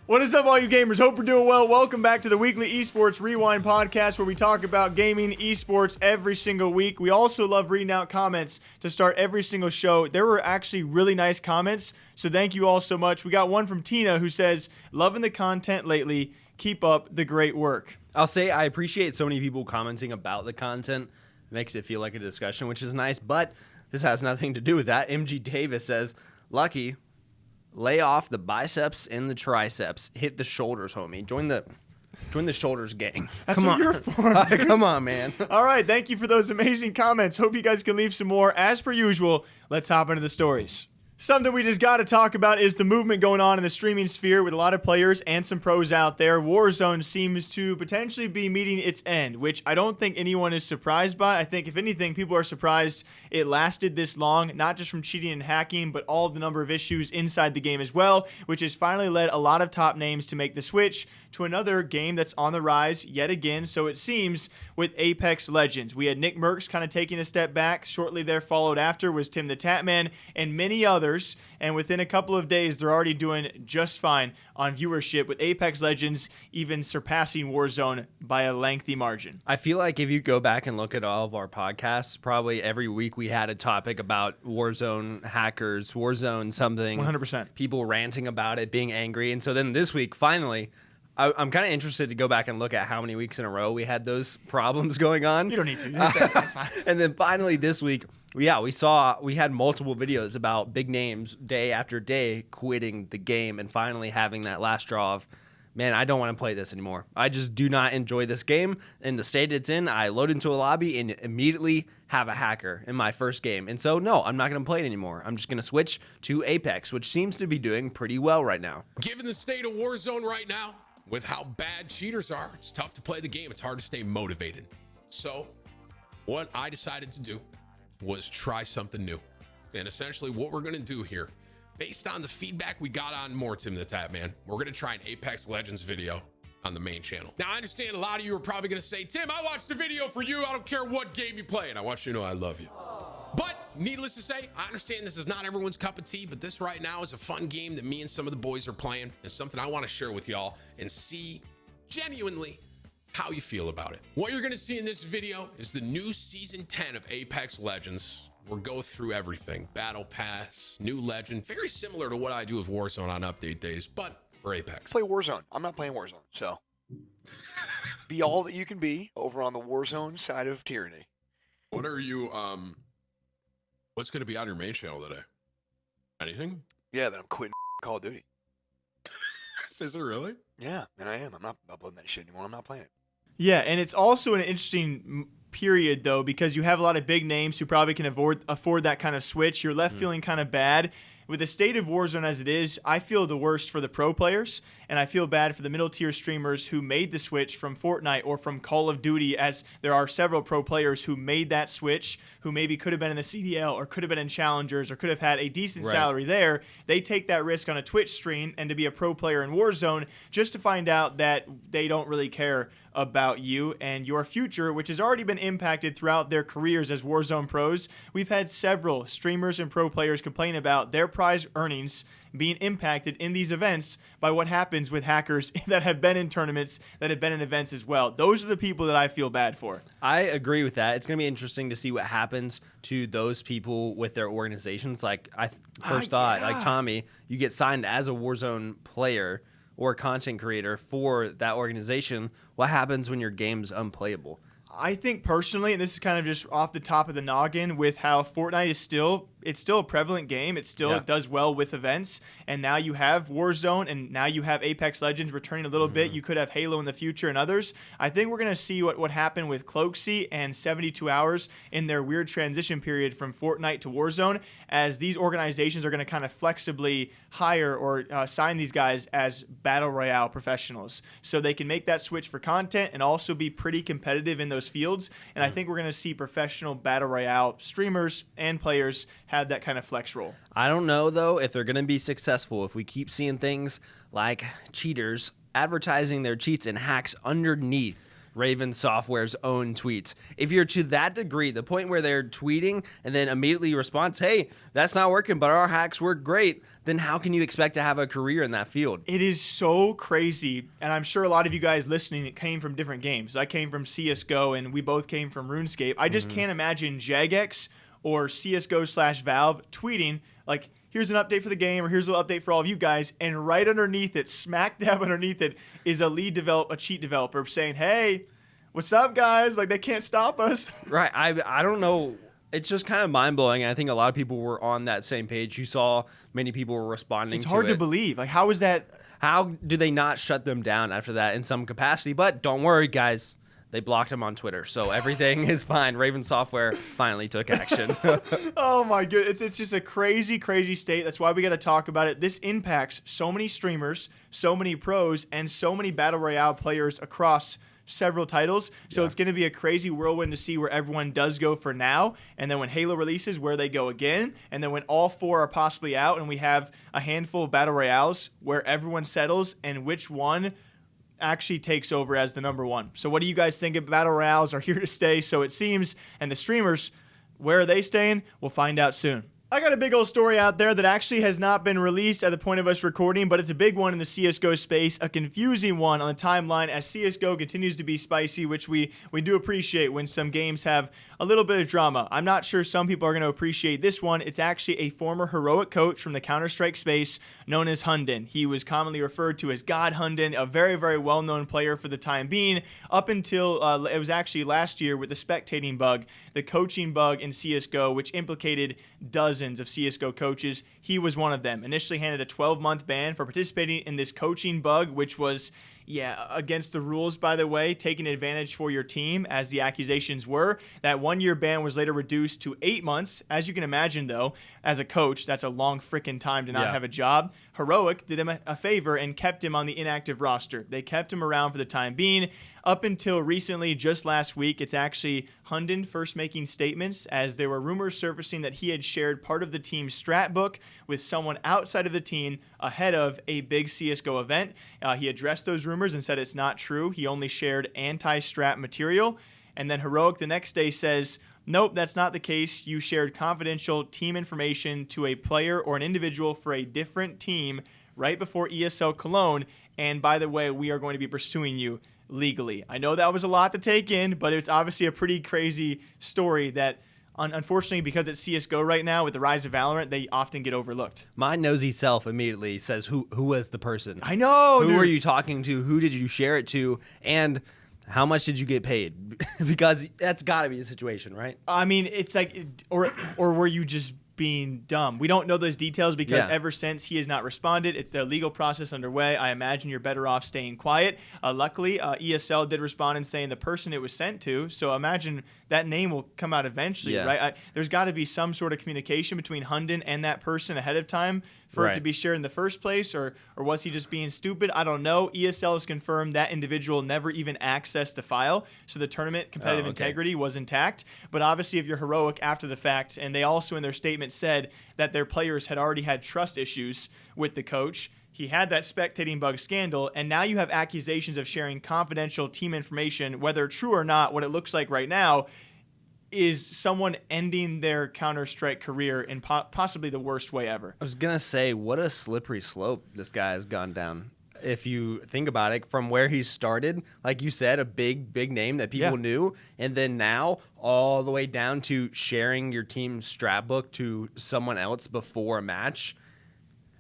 What is up, all you gamers? Hope you're doing well. Welcome back to the weekly Esports Rewind podcast, where we talk about gaming, esports every single week. We also love reading out comments to start every single show. There were actually really nice comments, so thank you all so much. We got one from Tina who says, loving the content lately. Keep up the great work. I'll say I appreciate so many people commenting about the content. It makes it feel like a discussion, which is nice, but this has nothing to do with that. MG Davis says, Lucky, lay off the biceps and the triceps. Hit the shoulders, homie. Join the shoulders gang. That's what you're for. Come on, man. All right, thank you for those amazing comments. Hope you guys can leave some more. As per usual, let's hop into the stories. Something we just got to talk about is the movement going on in the streaming sphere with a lot of players and some pros out there. Warzone seems to potentially be meeting its end, which I don't think anyone is surprised by. I think, if anything, people are surprised it lasted this long, not just from cheating and hacking, but all the number of issues inside the game as well, which has finally led a lot of top names to make the switch to another game that's on the rise yet again, so it seems, with Apex Legends. We had Nickmercs kind of taking a step back. Shortly there followed after was TimTheTatman and many others, and within a couple of days, they're already doing just fine on viewership, with Apex Legends even surpassing Warzone by a lengthy margin. I feel like if you go back and look at all of our podcasts, probably every week we had a topic about Warzone hackers, Warzone something. 100%. People ranting about it, being angry. And so then this week, finally, I'm kind of interested to go back and look at how many weeks in a row we had those problems going on. You don't need to. That's fine. And then finally this week, we had multiple videos about big names day after day quitting the game and finally having that last draw of, man, I don't want to play this anymore. I just do not enjoy this game. In the state it's in, I load into a lobby and immediately have a hacker in my first game. And so, no, I'm not going to play it anymore. I'm just going to switch to Apex, which seems to be doing pretty well right now. Given the state of Warzone right now, with how bad cheaters are, it's tough to play the game. It's hard to stay motivated. So what I decided to do was try something new. And essentially what we're going to do here, based on the feedback we got on more TimTheTatman, we're going to try an Apex Legends video on the main channel. Now, I understand a lot of you are probably going to say, Tim, I watched the video for you. I don't care what game you play. And I want you to know I love you. But needless to say, I understand this is not everyone's cup of tea, but this right now is a fun game that me and some of the boys are playing, and something I want to share with y'all and see genuinely how you feel about it. What you're going to see in this video is the new season 10 of Apex Legends. We'll go through everything: battle pass, new legend, very similar to what I do with Warzone on update days, but for Apex. Play Warzone. I'm not playing Warzone, so be all that you can be over on the Warzone side of tyranny. What are you what's going to be on your main channel today? Anything? Yeah, then I'm quitting Call of Duty. Is it really? Yeah, and I am. I'm not uploading that shit anymore. I'm not playing it. Yeah, and it's also an interesting period, though, because you have a lot of big names who probably can afford that kind of switch. You're left feeling kind of bad. With the state of Warzone as it is, I feel the worst for the pro players, and I feel bad for the middle tier streamers who made the switch from Fortnite or from Call of Duty, as there are several pro players who made that switch, who maybe could have been in the CDL or could have been in Challengers or could have had a decent salary there. They take that risk on a Twitch stream and to be a pro player in Warzone just to find out that they don't really care about you and your future, which has already been impacted throughout their careers as Warzone pros. We've had several streamers and pro players complain about their prize earnings being impacted in these events by what happens with hackers that have been in tournaments, that have been in events as well. Those are the people that I feel bad for. I agree with that. It's going to be interesting to see what happens to those people with their organizations. Like, I first thought, like, Tommy, you get signed as a Warzone player or content creator for that organization. What happens when your game's unplayable? I think personally, and this is kind of just off the top of the noggin, with how Fortnite is still a prevalent game. It still does well with events. And now you have Warzone, and now you have Apex Legends returning a little bit. You could have Halo in the future and others. I think we're going to see what happened with Cloaksy and 72 Hours in their weird transition period from Fortnite to Warzone, as these organizations are going to kind of flexibly hire or sign these guys as Battle Royale professionals. So they can make that switch for content and also be pretty competitive in those fields. And I think we're going to see professional Battle Royale streamers and players have that kind of flex role. I don't know, though, if they're going to be successful if we keep seeing things like cheaters advertising their cheats and hacks underneath Raven Software's own tweets. If you're to that degree, the point where they're tweeting and then immediately responds, hey, that's not working, but our hacks work great, then how can you expect to have a career in that field? It is so crazy, and I'm sure a lot of you guys listening it came from different games. I came from CSGO, and we both came from RuneScape. I just can't imagine Jagex or CSGO/Valve tweeting, like, here's an update for the game, or here's an update for all of you guys, and right underneath it, smack dab underneath it, is a cheat developer saying, hey, what's up, guys? Like, they can't stop us. Right. I don't know. It's just kind of mind-blowing. I think a lot of people were on that same page. You saw many people were responding to it. It's hard to believe. Like, how is that? How do they not shut them down after that in some capacity? But don't worry, guys. They blocked him on Twitter, so everything is fine. Raven Software finally took action. Oh, my goodness. It's just a crazy, crazy state. That's why we got to talk about it. This impacts so many streamers, so many pros, and so many Battle Royale players across several titles. So it's going to be a crazy whirlwind to see where everyone does go for now, and then when Halo releases, where they go again, and then when all four are possibly out and we have a handful of Battle Royales, where everyone settles and which one actually takes over as the number one. So what do you guys think? Battle Royales are here to stay, so it seems, and the streamers, where are they staying? We'll find out soon. I got a big old story out there that actually has not been released at the point of us recording, but it's a big one in the CSGO space, a confusing one on the timeline as CSGO continues to be spicy, which we do appreciate when some games have a little bit of drama. I'm not sure some people are going to appreciate this one. It's actually a former heroic coach from the Counter-Strike space known as Hunden. He was commonly referred to as God Hunden, a very, very well-known player for the time being, up until it was actually last year with the spectating bug, the coaching bug in CSGO, which implicated dozens of CSGO coaches. He was one of them. Initially handed a 12-month ban for participating in this coaching bug, which was, against the rules, by the way, taking advantage for your team, as the accusations were. That 1-year ban was later reduced to 8 months. As you can imagine, though, as a coach, that's a long freaking time to not have a job. Heroic did him a favor and kept him on the inactive roster. They kept him around for the time being. Up until recently, just last week, it's actually Hunden first making statements, as there were rumors surfacing that he had shared part of the team's strat book with someone outside of the team ahead of a big CSGO event. He addressed those rumors and said it's not true. He only shared anti-strat material. And then Heroic the next day says, nope, that's not the case. You shared confidential team information to a player or an individual for a different team right before ESL Cologne. And by the way, we are going to be pursuing you legally. I know that was a lot to take in, but it's obviously a pretty crazy story that, unfortunately, because it's CSGO right now with the rise of Valorant, they often get overlooked. My nosy self immediately says, who was the person? I know, Who dude. were you talking to? Who did you share it to? And how much did you get paid? Because that's got to be the situation, right? I mean, it's like, or were you just being dumb? We don't know those details because ever since he has not responded, it's the legal process underway. I imagine you're better off staying quiet. Luckily, ESL did respond and saying the person it was sent to. So imagine that name will come out eventually, right? There's got to be some sort of communication between Hunden and that person ahead of time for it to be shared in the first place, or was he just being stupid? I don't know. ESL has confirmed that individual never even accessed the file, so the tournament competitive integrity was intact. But obviously, if you're Heroic after the fact, and they also in their statement said that their players had already had trust issues with the coach, he had that spectating bug scandal, and now you have accusations of sharing confidential team information, whether true or not. What it looks like right now is someone ending their Counter-Strike career in possibly the worst way ever. I was going to say, what a slippery slope this guy has gone down. If you think about it, from where he started, like you said, a big, big name that people knew, and then now all the way down to sharing your team's strat book to someone else before a match.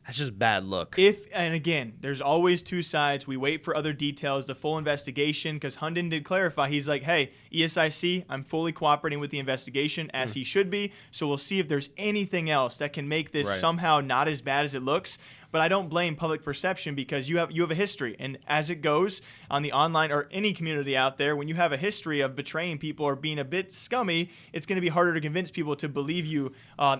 That's just bad look. And again, there's always two sides. We wait for other details, the full investigation, because Hunden did clarify. He's like, hey, ESIC, I'm fully cooperating with the investigation, as he should be. So we'll see if there's anything else that can make this somehow not as bad as it looks. But I don't blame public perception, because you have a history. And as it goes on the online or any community out there, when you have a history of betraying people or being a bit scummy, it's going to be harder to convince people to believe you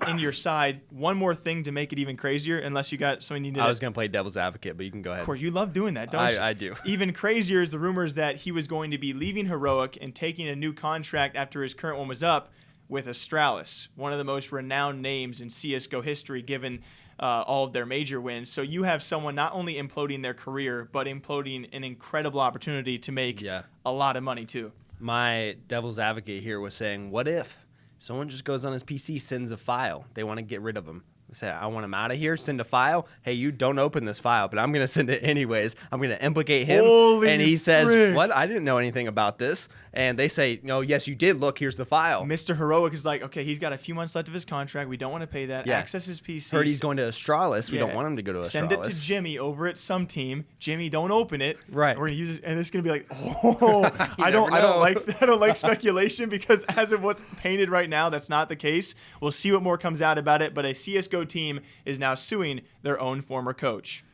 in your side. One more thing to make it even crazier, unless you got something you need. I was going to play devil's advocate, but you can go ahead. Of course, you love doing that, don't you? I do. Even crazier is the rumors that he was going to be leaving Heroic and taking a new contract after his current one was up with Astralis, one of the most renowned names in CSGO history, given all of their major wins. So you have someone not only imploding their career, but imploding an incredible opportunity to make a lot of money too. My devil's advocate here was saying, what if someone just goes on his PC, sends a file, they want to get rid of him? Say, I want him out of here, send a file. Hey, you don't open this file, but I'm going to send it anyways. I'm going to implicate him. And he says, what? I didn't know anything about this. And they say, no, yes, you did. Look, here's the file. Mr. Heroic is like, okay, he's got a few months left of his contract. We don't want to pay that. Yeah. Access his PC. Heard he's going to Astralis. We don't want him to go to Astralis. Send it to Jimmy over at some team. Jimmy, don't open it. Right. We're going to use it, and it's going to be like, I don't like speculation, because as of what's painted right now, that's not the case. We'll see what more comes out about it, but a CSGO team is now suing their own former coach.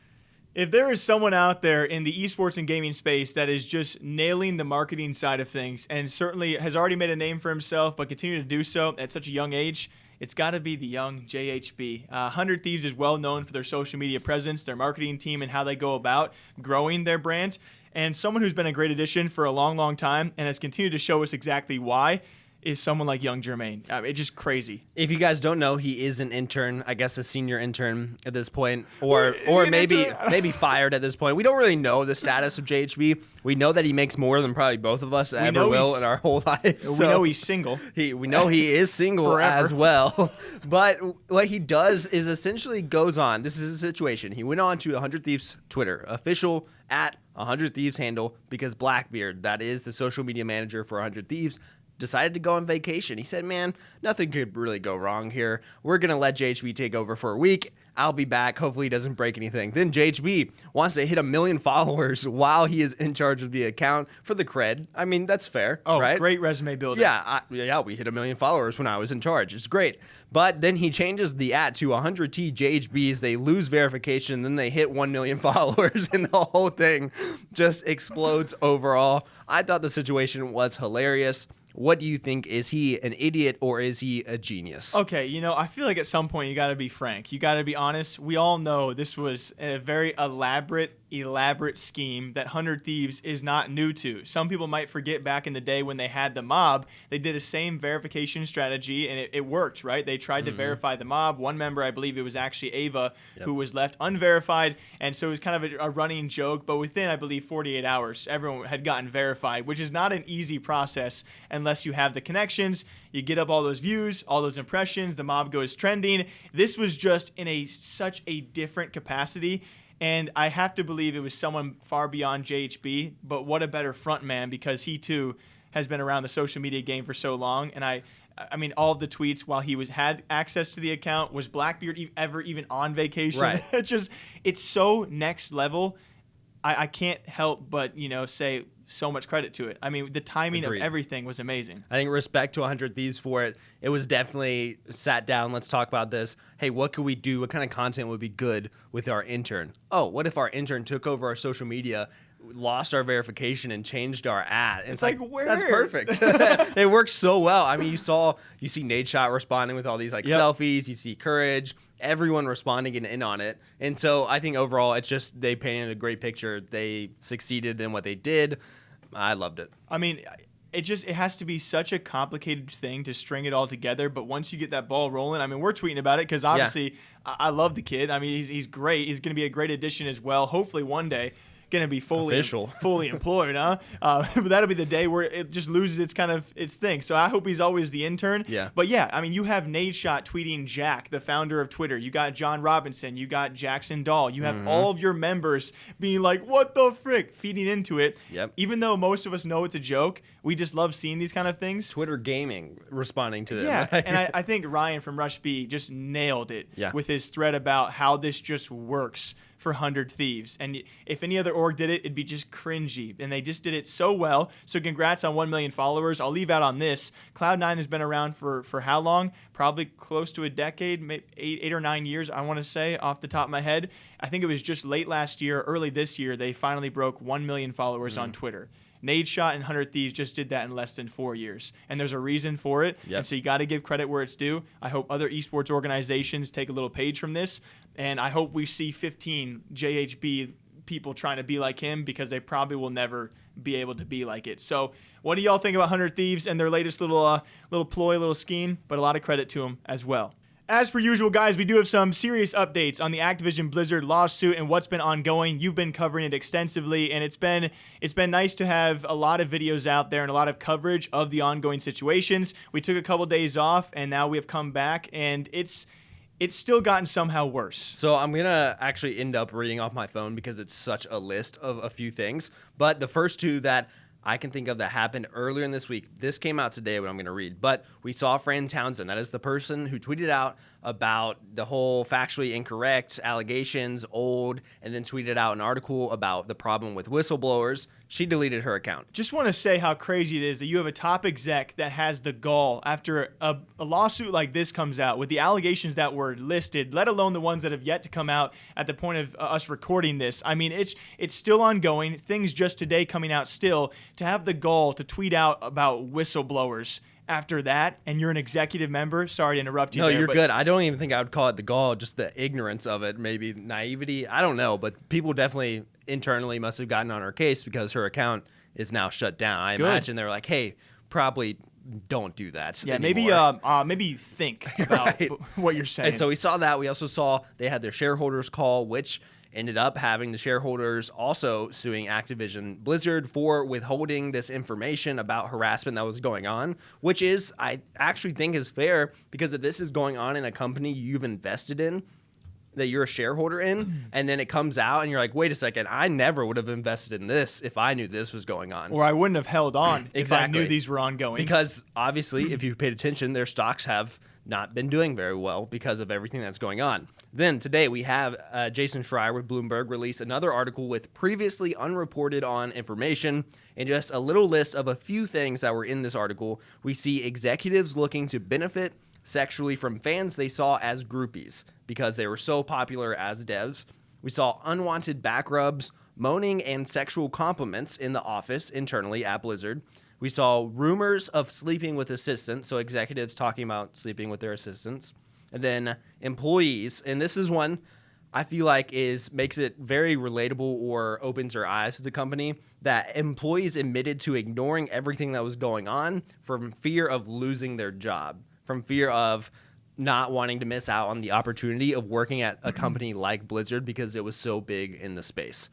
If there is someone out there in the esports and gaming space that is just nailing the marketing side of things and certainly has already made a name for himself but continue to do so at such a young age, it's got to be the young JHB. 100 Thieves is well known for their social media presence, their marketing team, and how they go about growing their brand. And someone who's been a great addition for a long, long time and has continued to show us exactly why is someone like young Jermaine. It's just crazy. If you guys don't know, he is an intern, I guess a senior intern at this point, or maybe fired at this point. We don't really know the status of JHB. We know that he makes more than probably both of us ever will in our whole life. We know he's single. We know he is single as well. But what he does is essentially goes on. This is a situation. He went on to 100 Thieves Twitter, official at 100 Thieves handle, because Blackbeard, that is the social media manager for 100 Thieves, decided to go on vacation. He said, man, nothing could really go wrong here. We're going to let JHB take over for a week. I'll be back. Hopefully he doesn't break anything. Then JHB wants to hit 1 million followers while he is in charge of the account for the cred. I mean, that's fair, right? Great resume builder. Yeah, we hit 1 million followers when I was in charge. It's great. But then he changes the @ to 100T JHBs. They lose verification. Then they hit 1 million followers, and the whole thing just explodes overall. I thought the situation was hilarious. What do you think? Is he an idiot or is he a genius? Okay, I feel like at some point you got to be frank. You got to be honest. We all know this was a very elaborate scheme that 100 Thieves is not new to. Some people might forget back in the day when they had the mob, they did the same verification strategy and it worked, right? They tried to verify the mob. One member, I believe it was actually Ava, who was left unverified. And so it was kind of a running joke. But within, I believe, 48 hours, everyone had gotten verified, which is not an easy process unless you have the connections. You get up all those views, all those impressions, the mob goes trending. This was just in such a different capacity. And I have to believe it was someone far beyond JHB, but what a better front man, because he too has been around the social media game for so long. And I mean, all of the tweets while he had access to the account, was Blackbeard ever even on vacation? Right. It's so next level. I can't help but say so much credit to it. I mean, the timing of everything was amazing. I think respect to 100 Thieves for it. It was definitely sat down. Let's talk about this. Hey, what could we do? What kind of content would be good with our intern? Oh, what if our intern took over our social media, lost our verification, and changed our ad? It's like where? That's perfect. It works so well. I mean, you see Nate Shot responding with all these selfies. You see Courage, everyone responding and in on it. And so I think overall, it's just they painted a great picture. They succeeded in what they did. I loved it. I mean, it has to be such a complicated thing to string it all together. But once you get that ball rolling, I mean, we're tweeting about it because obviously I love the kid. I mean, he's great. He's going to be a great addition as well. Hopefully one day going to be fully employed, huh? But that'll be the day where it just loses its thing. So I hope he's always the intern. Yeah. But yeah, I mean, you have Nate Shot tweeting Jack, the founder of Twitter. You got John Robinson. You got Jackson Dahl. You have all of your members being like, what the frick? Feeding into it. Yep. Even though most of us know it's a joke, we just love seeing these kind of things. Twitter gaming responding to them. Yeah, and I think Ryan from Rush B just nailed it with his thread about how this just works for 100 Thieves. And if any other org did it, it'd be just cringy. And they just did it so well. So congrats on 1 million followers. I'll leave out on this. Cloud9 has been around for how long? Probably close to a decade, maybe 8 or 9 years, I want to say, off the top of my head. I think it was just late last year, early this year, they finally broke 1 million followers on Twitter. Nade Shot and 100 Thieves just did that in less than 4 years. And there's a reason for it. Yep. And so you got to give credit where it's due. I hope other esports organizations take a little page from this. And I hope we see 15 JHB people trying to be like him, because they probably will never be able to be like it. So what do y'all think about 100 Thieves and their latest little ploy, little scheme? But a lot of credit to them as well. As per usual, guys, we do have some serious updates on the Activision Blizzard lawsuit and what's been ongoing. You've been covering it extensively, and it's been nice to have a lot of videos out there and a lot of coverage of the ongoing situations. We took a couple days off, and now we have come back, and it's still gotten somehow worse. So I'm going to actually end up reading off my phone because it's such a list of a few things. But the first two that I can think of that happened earlier in this week. This came out today, what I'm going to read. But we saw Fran Townsend. That is the person who tweeted out about the whole factually incorrect allegations, old, and then tweeted out an article about the problem with whistleblowers. She deleted her account. Just want to say how crazy it is that you have a top exec that has the gall after a lawsuit like this comes out with the allegations that were listed, let alone the ones that have yet to come out at the point of us recording this. I mean, it's still ongoing. Things just today coming out still. To have the gall to tweet out about whistleblowers after that, and you're an executive member. Sorry to interrupt you. No, there, you're good. I don't even think I would call it the gall, just the ignorance of it, maybe naivety. I don't know, but people definitely internally must have gotten on her case because her account is now shut down. I imagine they're like, hey, probably don't do that. Yeah, anymore. maybe think about what you're saying. And so we saw that. We also saw they had their shareholders call, which ended up having the shareholders also suing Activision Blizzard for withholding this information about harassment that was going on, which is, I actually think is fair, because if this is going on in a company you've invested in, that you're a shareholder in, and then it comes out and you're like, wait a second, I never would have invested in this if I knew this was going on. Or I wouldn't have held on if I Exactly. knew these were ongoing. Because obviously, if you paid attention, their stocks have not been doing very well because of everything that's going on. Then today we have Jason Schreier with Bloomberg release another article with previously unreported on information, and just a little list of a few things that were in this article. We see executives looking to benefit sexually from fans they saw as groupies because they were so popular as devs. We saw unwanted back rubs, moaning, and sexual compliments in the office internally at Blizzard. We saw rumors of sleeping with assistants, so executives talking about sleeping with their assistants. And then employees, and this is one I feel like makes it very relatable or opens our eyes to the company, that employees admitted to ignoring everything that was going on from fear of losing their job, from fear of not wanting to miss out on the opportunity of working at a company like Blizzard because it was so big in the space.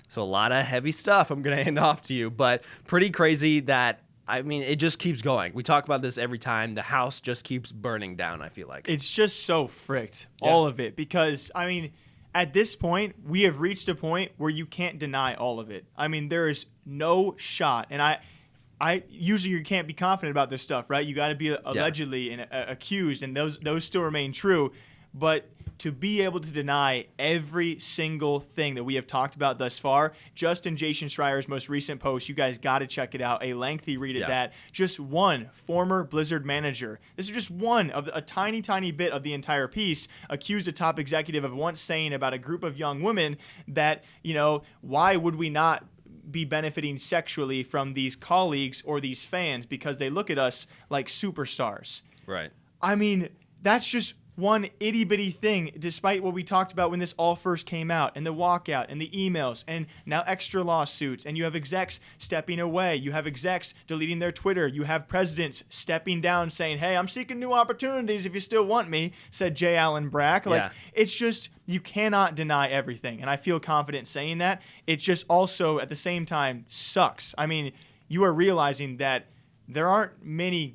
So a lot of heavy stuff I'm going to hand off to you, but pretty crazy that, I mean, it just keeps going. We talk about this every time. The house just keeps burning down, I feel like. It's just so fricked, all of it, because, I mean, at this point, we have reached a point where you can't deny all of it. I mean, there is no shot, and I usually you can't be confident about this stuff, right? You got to be allegedly and accused, and those still remain true. But to be able to deny every single thing that we have talked about thus far, just in Jason Schreier's most recent post, you guys got to check it out. A lengthy read at that. Just one former Blizzard manager. This is just one of a tiny, tiny bit of the entire piece. Accused a top executive of once saying about a group of young women that, you know, why would we not be benefiting sexually from these colleagues or these fans because they look at us like superstars. Right. I mean, that's just one itty-bitty thing, despite what we talked about when this all first came out, and the walkout, and the emails, and now extra lawsuits, and you have execs stepping away, you have execs deleting their Twitter, you have presidents stepping down saying, hey, I'm seeking new opportunities if you still want me, said J. Allen Brack. Like, it's just, you cannot deny everything, and I feel confident saying that. It just also, at the same time, sucks. I mean, you are realizing that there aren't many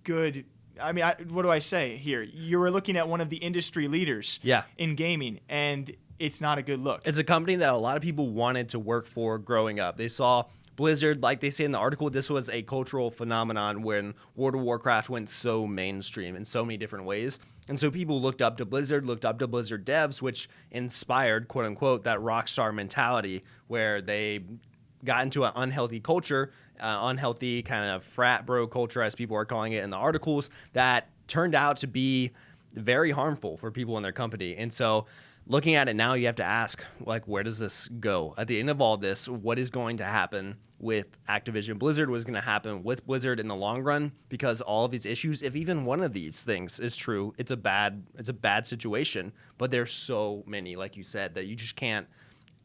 good... I mean, what do I say here? You were looking at one of the industry leaders in gaming, and it's not a good look. It's a company that a lot of people wanted to work for growing up. They saw Blizzard, like they say in the article, this was a cultural phenomenon when World of Warcraft went so mainstream in so many different ways. And so people looked up to Blizzard devs, which inspired, quote unquote, that rock star mentality where they got into an unhealthy culture, unhealthy kind of frat bro culture, as people are calling it in the articles, that turned out to be very harmful for people in their company. And so looking at it now, you have to ask, like, where does this go? At the end of all this, what is going to happen with Activision Blizzard? What is going to happen with Blizzard in the long run? Because all of these issues, if even one of these things is true, it's a bad situation. But there's so many, like you said, that you just can't,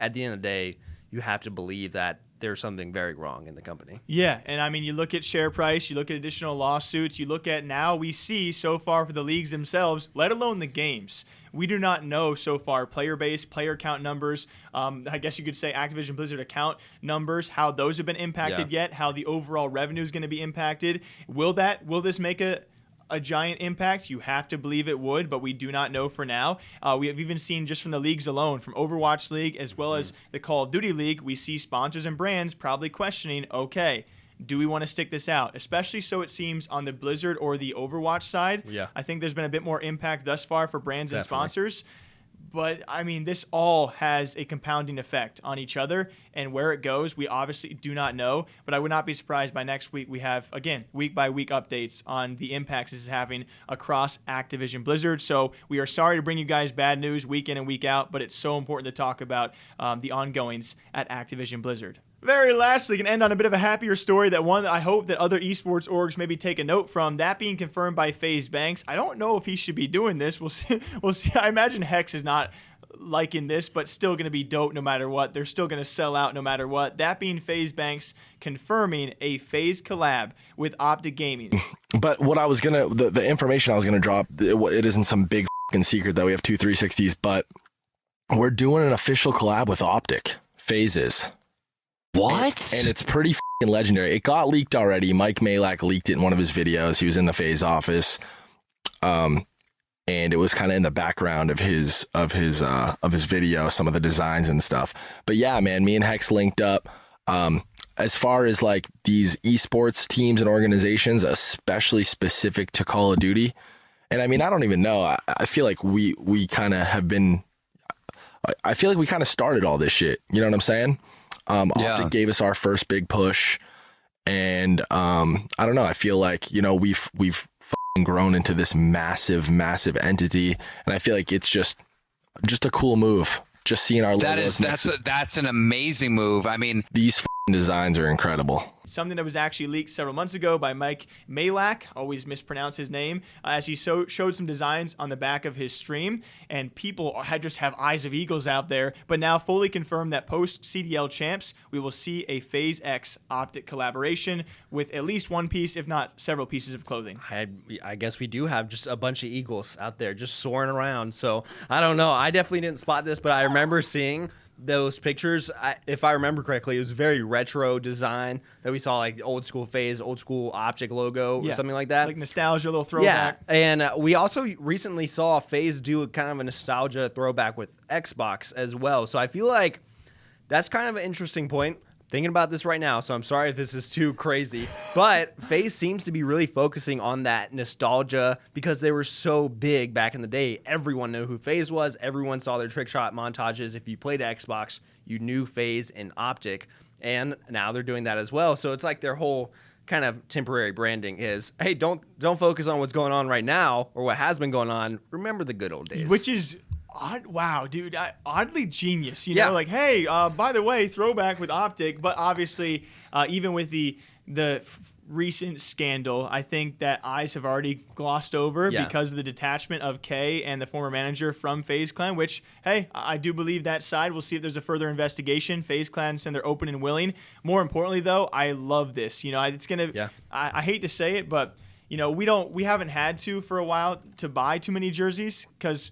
at the end of the day, you have to believe that there's something very wrong in the company. Yeah, and I mean, you look at share price, you look at additional lawsuits, you look at now we see so far for the leagues themselves, let alone the games. We do not know so far player base, player count numbers, I guess you could say Activision Blizzard account numbers, how those have been impacted yet, how the overall revenue is going to be impacted. Will this make a giant impact? You have to believe it would, but we do not know for now. We have even seen just from the leagues alone, from Overwatch League as well as the Call of Duty League, we see sponsors and brands probably questioning, okay, do we want to stick this out? Especially so it seems on the Blizzard or the Overwatch side. Yeah. I think there's been a bit more impact thus far for brands and sponsors. But, I mean, this all has a compounding effect on each other, and where it goes, we obviously do not know. But I would not be surprised by next week we have, again, week-by-week updates on the impacts this is having across Activision Blizzard. So we are sorry to bring you guys bad news week in and week out, but it's so important to talk about the ongoings at Activision Blizzard. Very lastly, can end on a bit of a happier story, that one that I hope that other esports orgs maybe take a note from, that being confirmed by FaZe Banks. I don't know if he should be doing this. We'll see. We'll see. I imagine Hex is not liking this, but still going to be dope no matter what. They're still going to sell out no matter what. That being FaZe Banks confirming a FaZe collab with OpTic Gaming. But what I was gonna, the information I was gonna drop, it isn't some big fucking secret that we have two 360s, but we're doing an official collab with OpTic. FaZe is. What? And it's pretty fucking legendary. It got leaked already. Mike Malak leaked it in one of his videos. He was in the FaZe office. And it was kind of in the background of his video, some of the designs and stuff. But yeah, man, me and Hex linked up. As far as like these esports teams and organizations, especially specific to Call of Duty. And I mean, I don't even know. I feel like we kind of have been, I feel like we kind of started all this shit. You know what I'm saying? OpTic gave us our first big push, and I don't know. I feel like, you know, we've grown into this massive entity, and I feel like it's just a cool move. Just seeing our logos that's an amazing move. I mean, these designs are incredible. Something that was actually leaked several months ago by Mike Malak, always mispronounce his name, as he showed some designs on the back of his stream, and people just have eyes of eagles out there. But now fully confirmed that post CDL champs, we will see a FaZe X OpTic collaboration with at least one piece, if not several pieces of clothing. I guess we do have just a bunch of eagles out there just soaring around. So I don't know. I definitely didn't spot this, but I remember seeing those pictures. If I remember correctly, it was very retro design that we saw, like old school FaZe, old school OpTic logo or something like that. Like nostalgia, a little throwback. Yeah, and we also recently saw FaZe do a kind of a nostalgia throwback with Xbox as well. So I feel like that's kind of an interesting point. Thinking about this right now, so I'm sorry if this is too crazy, but FaZe seems to be really focusing on that nostalgia because they were so big back in the day. Everyone knew who FaZe was. Everyone saw their trick shot montages. If you played Xbox, you knew FaZe and OpTic, and now they're doing that as well. So it's like their whole kind of temporary branding is, hey, don't focus on what's going on right now or what has been going on. Remember the good old days. Which is wow, dude, oddly genius. You know, like, hey, by the way, throwback with OpTic. But obviously, even with the recent scandal, I think that eyes have already glossed over because of the detachment of Kay and the former manager from FaZe Clan, which, hey, I do believe that side. We'll see if there's a further investigation. FaZe Clan said they're open and willing. More importantly, though, I love this. You know, it's going to, I hate to say it, but, you know, we haven't had to for a while to buy too many jerseys because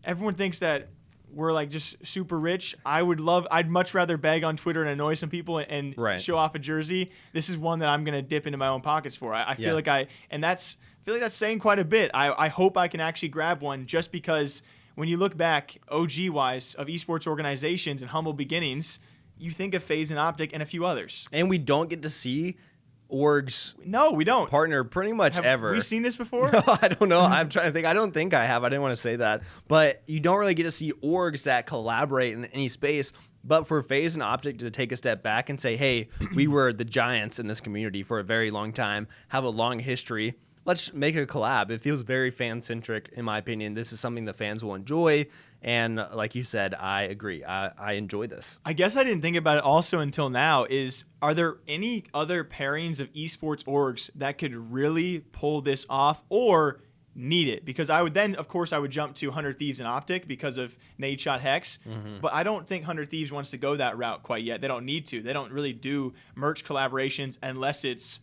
everyone thinks that we're like just super rich. I'd much rather beg on Twitter and annoy some people and show off a jersey. This is one that I'm going to dip into my own pockets for. I feel like I feel like that's saying quite a bit. I hope I can actually grab one just because when you look back OG wise of esports organizations and humble beginnings, you think of FaZe and OpTic and a few others. And we don't get to see orgs. No, we don't. Partner pretty much ever. Have we seen this before? No, I don't know. I'm trying to think. I don't think I have. I didn't want to say that. But you don't really get to see orgs that collaborate in any space. But for FaZe and OpTic to take a step back and say, hey, we were the giants in this community for a very long time, have a long history. Let's make it a collab. It feels very fan-centric, in my opinion. This is something the fans will enjoy. And like you said, I agree. I enjoy this. I guess I didn't think about it also until now are there any other pairings of esports orgs that could really pull this off? Or need it, because I would then, of course, I would jump to 100 Thieves and OpTic because of Nade Shot Hex. But I don't think 100 Thieves wants to go that route quite yet. They don't need to. They don't really do merch collaborations unless it's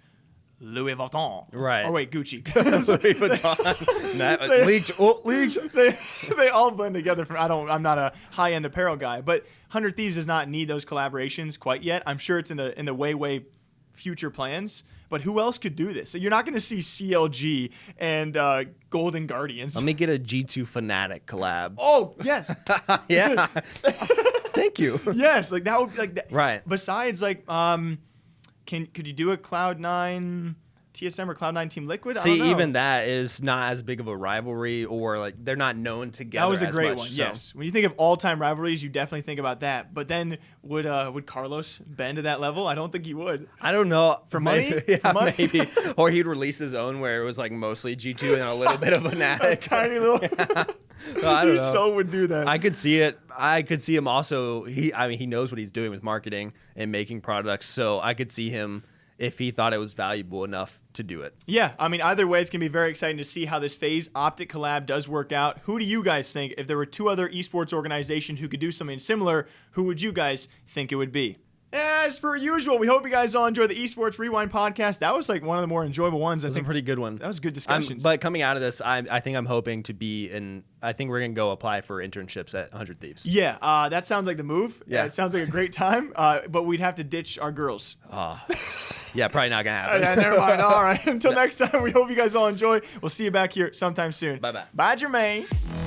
Louis Vuitton. Right. Or wait, Gucci. Louis Vuitton. That leaked. Oh, leaked. They all blend together. I'm not a high-end apparel guy, but 100 Thieves does not need those collaborations quite yet. I'm sure it's in the way future plans. But who else could do this? So you're not going to see CLG and Golden Guardians. Let me get a G2 Fnatic collab. Oh yes, Yeah. Thank you. yes. Like that would like that. Right. Besides, like, could you do a Cloud9 TSM or Cloud9 Team Liquid? I don't See, know. even that is not as big of a rivalry, or like they're not known together. That was a as great much, one. so. Yes, when you think of all-time rivalries, you definitely think about that. But then would Carlos bend to that level? I don't think he would. I don't know. For money? Yeah, For money? maybe. Or he'd release his own where it was like mostly G2 and a little bit of A Fnatic. tiny little. No, I don't He know. so would do that. I could see it. I could see him also. He knows what he's doing with marketing and making products. So I could see him if he thought it was valuable enough to do it. Yeah, I mean, either way, it's going to be very exciting to see how this FaZe OpTic collab does work out. Who do you guys think, if there were two other esports organizations who could do something similar, who would you guys think it would be? As per usual, we hope you guys all enjoy the Esports Rewind podcast. That was like one of the more enjoyable ones. I That's a think pretty good one. that was good discussions. But coming out of this, I think I'm hoping to be in. I think we're gonna go apply for internships at 100 Thieves. Yeah, that sounds like the move. Yeah. It sounds like a great time. But we'd have to ditch our girls. Yeah, probably not gonna happen. Yeah, never mind. All right. Until next time, we hope you guys all enjoy. We'll see you back here sometime soon. Bye-bye. Bye, Jermaine.